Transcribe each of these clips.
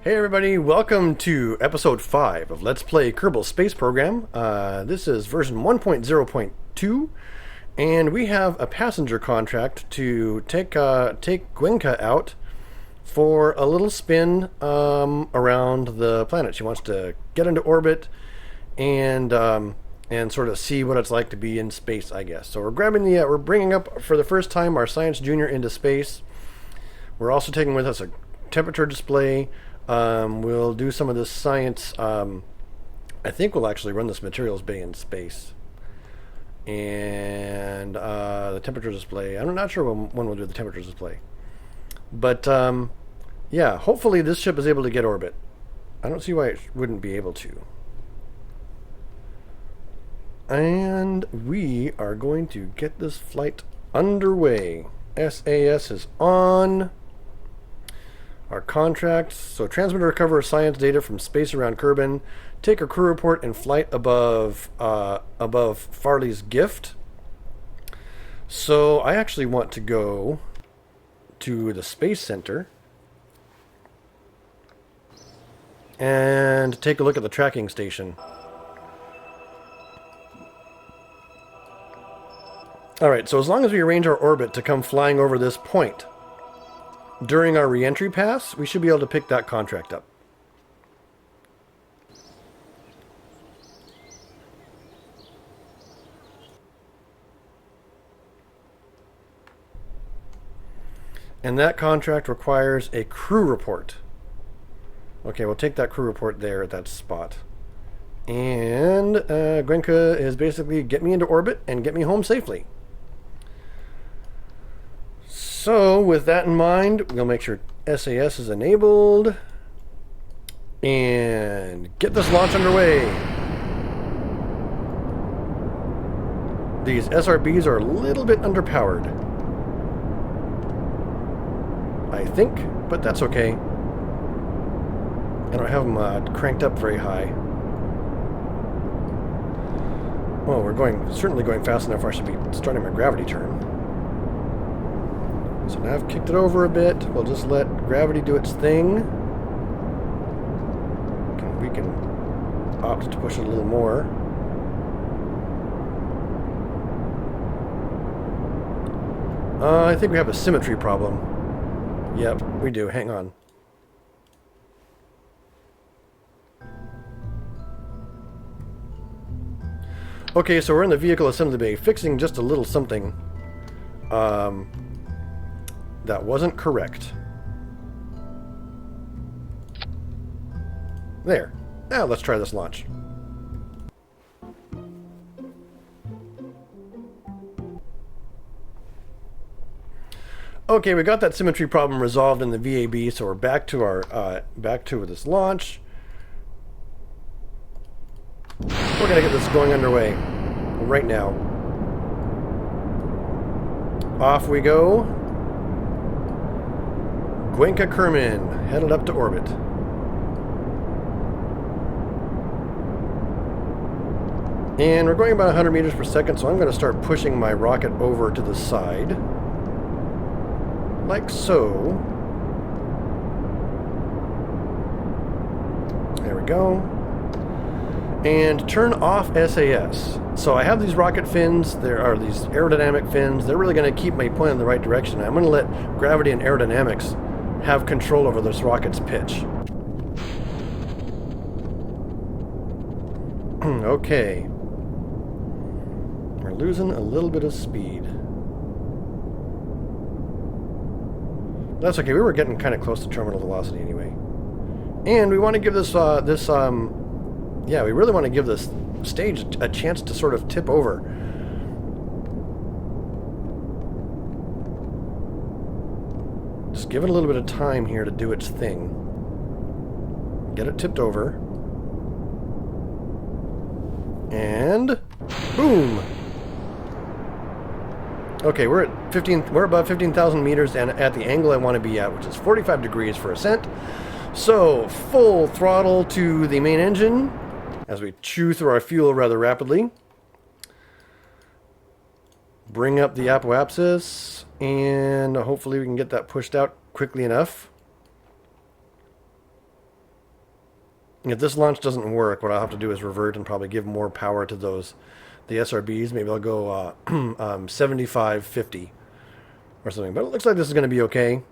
Hey everybody, welcome to episode 5 of Let's Play Kerbal Space Program. This is version 1.0.2, and we have a passenger contract to take Gwenka out for a little spin around the planet. She wants to get into orbit and sort of see what it's like to be in space, I guess. So we're bringing up for the first time our Science Junior into space. We're also taking with us a temperature display. We'll do some of this science. I think we'll actually run this materials bay in space. And the temperature display, I'm not sure when we'll do the temperature display. But yeah, hopefully this ship is able to get orbit. I don't see why it wouldn't be able to. And we are going to get this flight underway. SAS is on. Our contracts. So transmit and recover science data from space around Kerbal. Take a crew report in flight above Farley's gift. So I actually want to go to the Space Center and take a look at the tracking station. Alright, so as long as we arrange our orbit to come flying over this point during our re-entry pass, we should be able to pick that contract up. And that contract requires a crew report. Okay, we'll take that crew report there at that spot. And Gwenka is basically get me into orbit and get me home safely. So, with that in mind, we'll make sure SAS is enabled and get this launch underway. These SRBs are a little bit underpowered, I think, but that's okay. I don't have them cranked up very high. Well, we're certainly going fast enough where I should be starting my gravity turn. So now I've kicked it over a bit. We'll just let gravity do its thing. We can opt to push it a little more. I think we have a symmetry problem. Yep, we do. Hang on. Okay, so we're in the vehicle assembly bay, fixing just a little something. That wasn't correct. There. Now let's try this launch. Okay, we got that symmetry problem resolved in the VAB, so we're back to our back to this launch. We're gonna get this going underway right now. Off we go. Gwenka Kerman, headed up to orbit. And we're going about 100 meters per second, so I'm going to start pushing my rocket over to the side. Like so. There we go. And turn off SAS. So I have these rocket fins, there are these aerodynamic fins, they're really going to keep me pointing in the right direction. I'm going to let gravity and aerodynamics have control over this rocket's pitch. Okay. We're losing a little bit of speed. That's okay, we were getting kind of close to terminal velocity anyway. And we want to give this, yeah, we really want to give this stage a chance to sort of tip over. Just give it a little bit of time here to do its thing. Get it tipped over. And boom! Okay, we're above 15,000 meters and at the angle I want to be at, which is 45 degrees for ascent. So, full throttle to the main engine as we chew through our fuel rather rapidly. Bring up the apoapsis, and hopefully we can get that pushed out quickly enough. If this launch doesn't work, what I'll have to do is revert and probably give more power to the SRBs. Maybe I'll go 75, 50 or something. But it looks like this is going to be okay.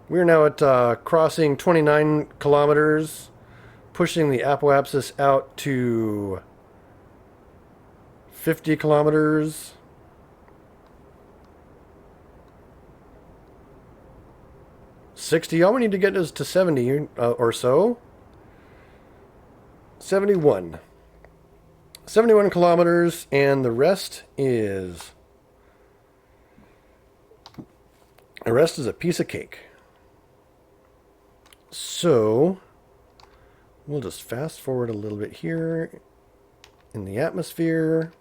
We're now at crossing 29 kilometers, pushing the apoapsis out to 50 kilometers. All we need to get is to 70 or so. 71. 71 kilometers, and the rest is a piece of cake. So we'll just fast forward a little bit here in the atmosphere.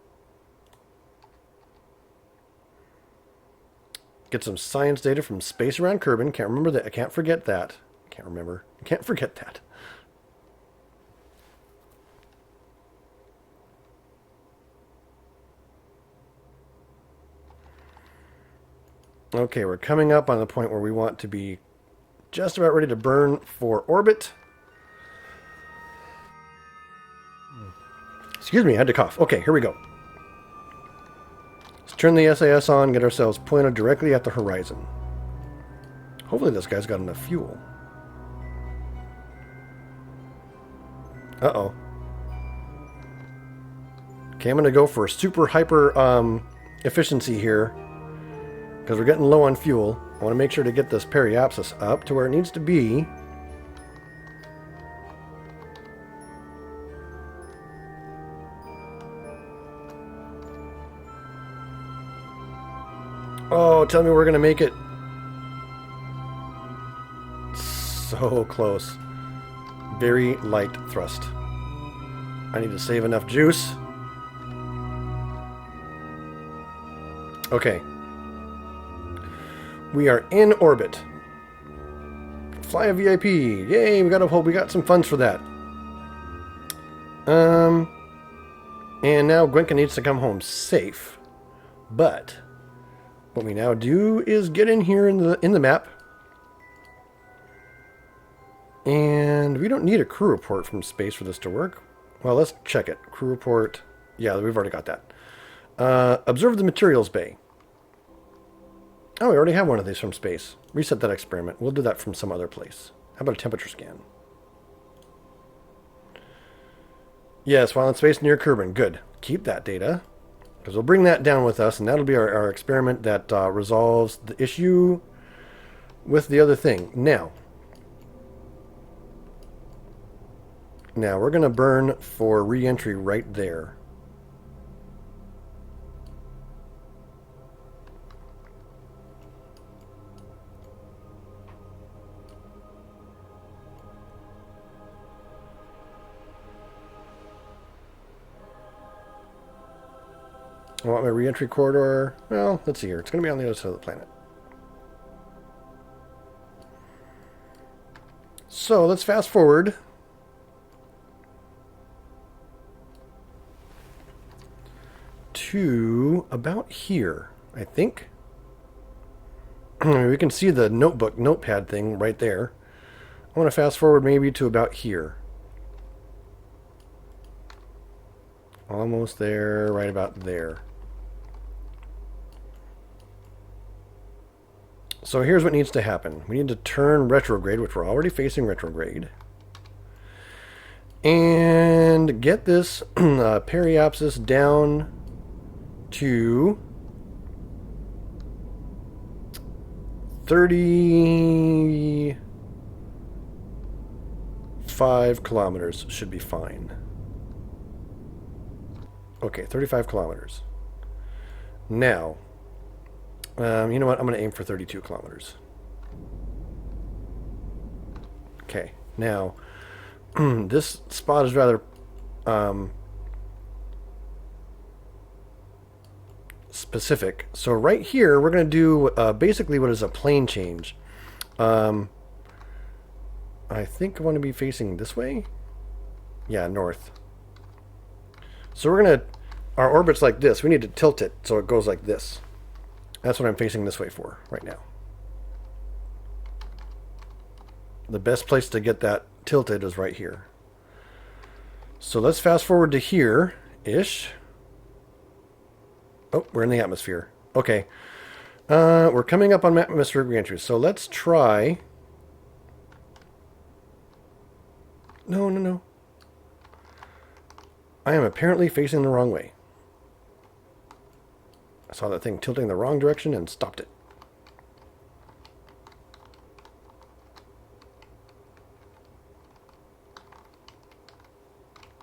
Get some science data from space around Kerbal. Can't remember that. I can't forget that. Can't forget that. Okay, we're coming up on the point where we want to be just about ready to burn for orbit. Excuse me, I had to cough. Okay, here we go. Let's turn the SAS on, get ourselves pointed directly at the horizon. Hopefully this guy's got enough fuel. Uh-oh. Okay, I'm going to go for super hyper efficiency here, because we're getting low on fuel. I want to make sure to get this periapsis up to where it needs to be. Oh, tell me we're going to make it. So close. Very light thrust. I need to save enough juice. Okay. We are in orbit. Fly a VIP. Yay, we got some funds for that. And now Gwenka needs to come home safe. But what we now do is get in here in the map. And we don't need a crew report from space for this to work. Well, let's check it. Crew report. Yeah, we've already got that. Observe the materials bay. Oh, we already have one of these from space. Reset that experiment. We'll do that from some other place. How about a temperature scan? Yes, while in space near Kerbal. Good. Keep that data, because we'll bring that down with us, and that'll be our experiment that resolves the issue with the other thing. Now we're going to burn for re-entry right there. I want my re-entry corridor. Well, let's see here. It's going to be on the other side of the planet. So let's fast forward to about here, I think. We can see the notepad thing right there. I want to fast forward maybe to about here. Almost there, right about there. So here's what needs to happen. We need to turn retrograde, which we're already facing retrograde. And get this periapsis down to 35 kilometers should be fine. Okay, 35 kilometers. Now, you know what? I'm going to aim for 32 kilometers. Okay, now, this spot is rather specific. So right here, we're going to do basically what is a plane change. I think I want to be facing this way. Yeah, north. So we're going to, our orbit's like this. We need to tilt it so it goes like this. That's what I'm facing this way for right now. The best place to get that tilted is right here. So let's fast forward to here-ish. Oh, we're in the atmosphere. Okay. We're coming up on atmospheric reentry. So let's try... No, no, no. I am apparently facing the wrong way. I saw that thing tilting the wrong direction and stopped it.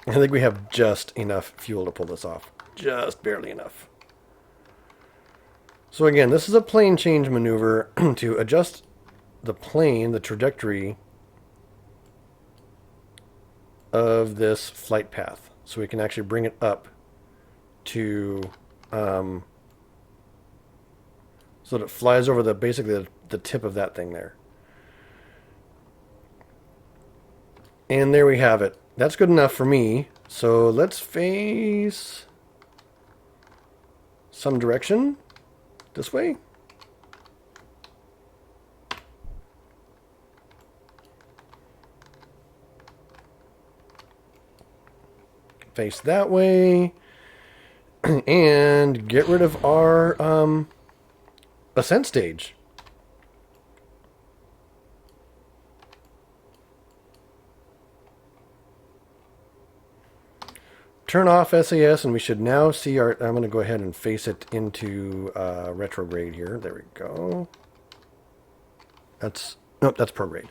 I think we have just enough fuel to pull this off. Just barely enough. So again, this is a plane change maneuver to adjust the plane, the trajectory of this flight path. So we can actually bring it up to... so that it flies over basically the tip of that thing there. And there we have it. That's good enough for me. So let's face some direction this way. Face that way. And get rid of our ascent stage. Turn off SAS, and we should now see our... I'm going to go ahead and face it into retrograde here. There we go. That's... Nope, that's prograde.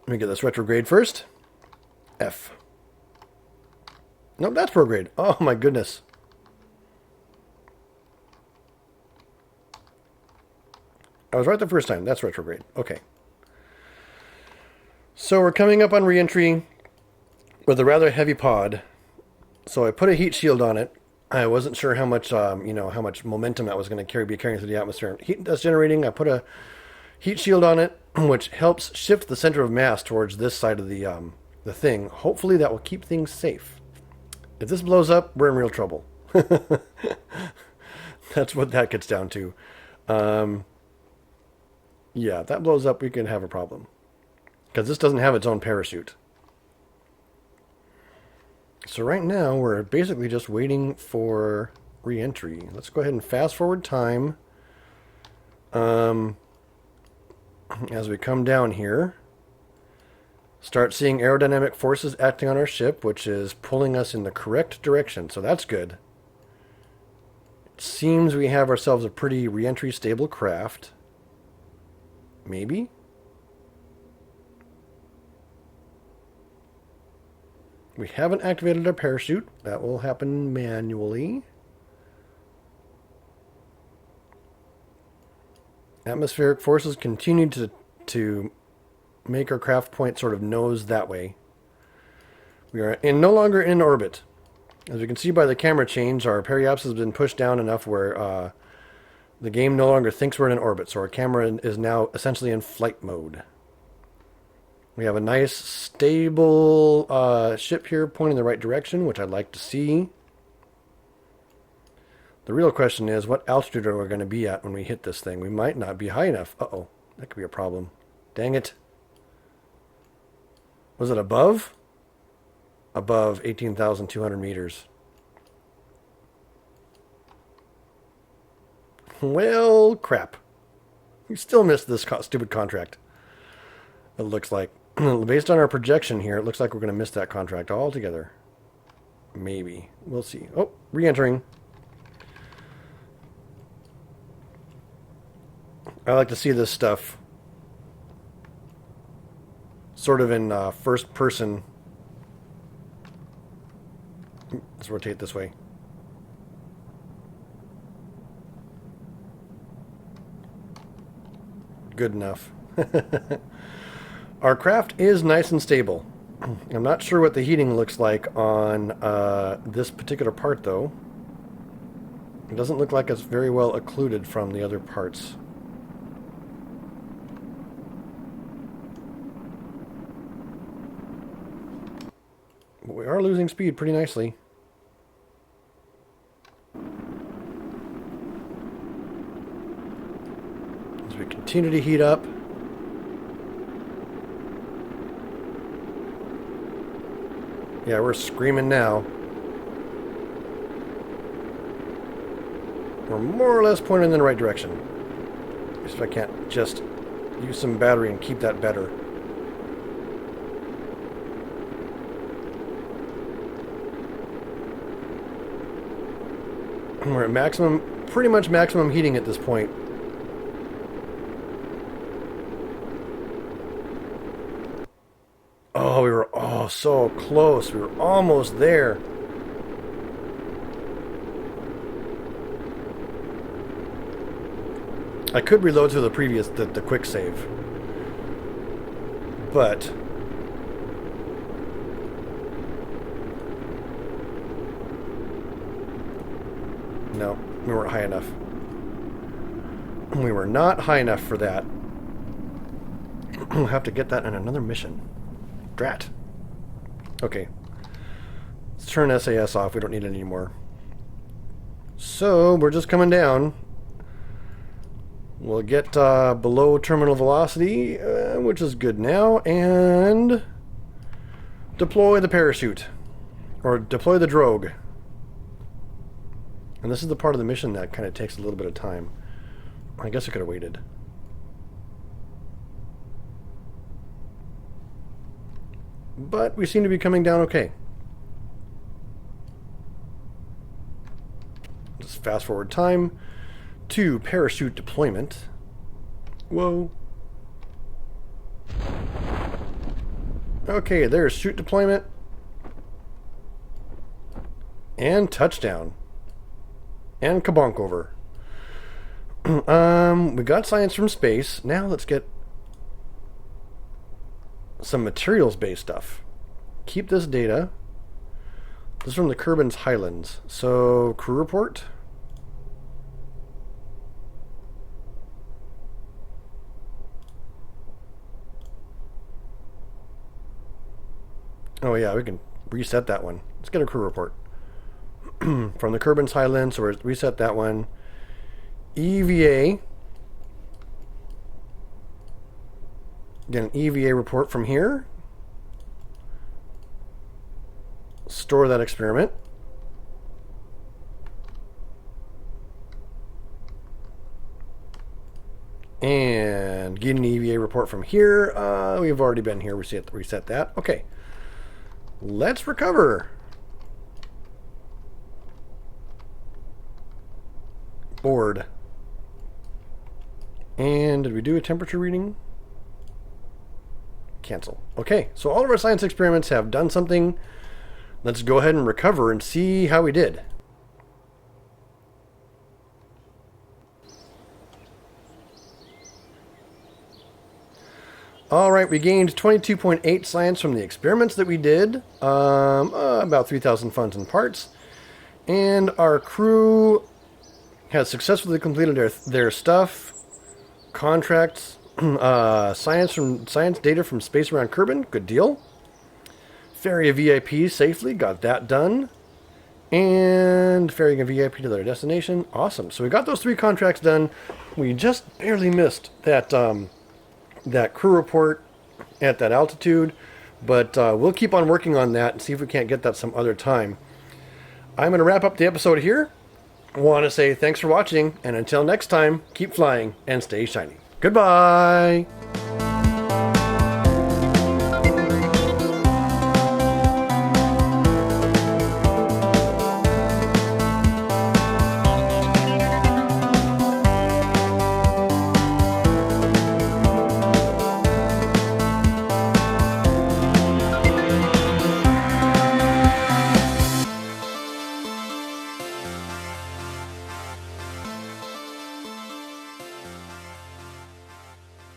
Let me get this retrograde first. F. Nope, that's prograde. Oh my goodness. I was right the first time. That's retrograde. Okay. So we're coming up on reentry with a rather heavy pod. So I put a heat shield on it. I wasn't sure how much, how much momentum that was going to be carrying through the atmosphere. Heat that's generating. I put a heat shield on it, which helps shift the center of mass towards this side of the thing. Hopefully that will keep things safe. If this blows up, we're in real trouble. That's what that gets down to. Yeah, if that blows up, we can have a problem. Because this doesn't have its own parachute. So right now, we're basically just waiting for re-entry. Let's go ahead and fast forward time. As we come down here, start seeing aerodynamic forces acting on our ship, which is pulling us in the correct direction. So that's good. It seems we have ourselves a pretty re-entry stable craft. Maybe? We haven't activated our parachute. That will happen manually. Atmospheric forces continue to make our craft point sort of nose that way. We are no longer in orbit. As you can see by the camera change, our periapsis has been pushed down enough where the game no longer thinks we're in orbit. So our camera is now essentially in flight mode. We have a nice, stable ship here pointing in the right direction, which I'd like to see. The real question is, what altitude are we going to be at when we hit this thing? We might not be high enough. Uh-oh, that could be a problem. Dang it. Was it above? Above 18,200 meters. Well, crap. We still missed this stupid contract. It looks like. Based on our projection here, it looks like we're going to miss that contract altogether. Maybe. We'll see. Oh, re-entering. I like to see this stuff sort of in first person. Let's rotate this way. Good enough. Our craft is nice and stable. I'm not sure what the heating looks like on this particular part, though. It doesn't look like it's very well occluded from the other parts. But we are losing speed pretty nicely. As we continue to heat up. Yeah, we're screaming now. We're more or less pointing in the right direction. If I can't just use some battery and keep that better. We're at maximum, pretty much maximum heating at this point. Oh, we were so close. We were almost there. I could reload to the previous, the quick save. But no, we weren't high enough. We were not high enough for that. We'll have to get that in another mission. Drat. Okay. Let's turn SAS off. We don't need it anymore. So, we're just coming down. We'll get below terminal velocity, which is good now, and deploy the parachute. Or deploy the drogue. And this is the part of the mission that kind of takes a little bit of time. I guess I could have waited. But we seem to be coming down okay. Just fast forward time to parachute deployment. Whoa. Okay, there's chute deployment. And touchdown. And kabonk over. We got science from space. Now let's get some materials-based stuff. Keep this data. This is from the Kerbal Highlands. So, crew report. Oh yeah, we can reset that one. Let's get a crew report. From the Kerbal Highlands, so we'll reset that one. EVA. Get an EVA report from here. Store that experiment. And get an EVA report from here. We've already been here. Reset that. Okay. Let's recover. Board. And did we do a temperature reading? Cancel. Okay, so all of our science experiments have done something. Let's go ahead and recover and see how we did. Alright, we gained 22.8 science from the experiments that we did. About 3,000 funds and parts. And our crew has successfully completed their stuff. Contracts. Science data from space around Kerbal. Good deal. Ferry a VIP safely. Got that done. And ferrying a VIP to their destination. Awesome. So we got those 3 contracts done. We just barely missed that crew report at that altitude. But we'll keep on working on that and see if we can't get that some other time. I'm going to wrap up the episode here. I want to say thanks for watching. And until next time, keep flying and stay shiny. Goodbye!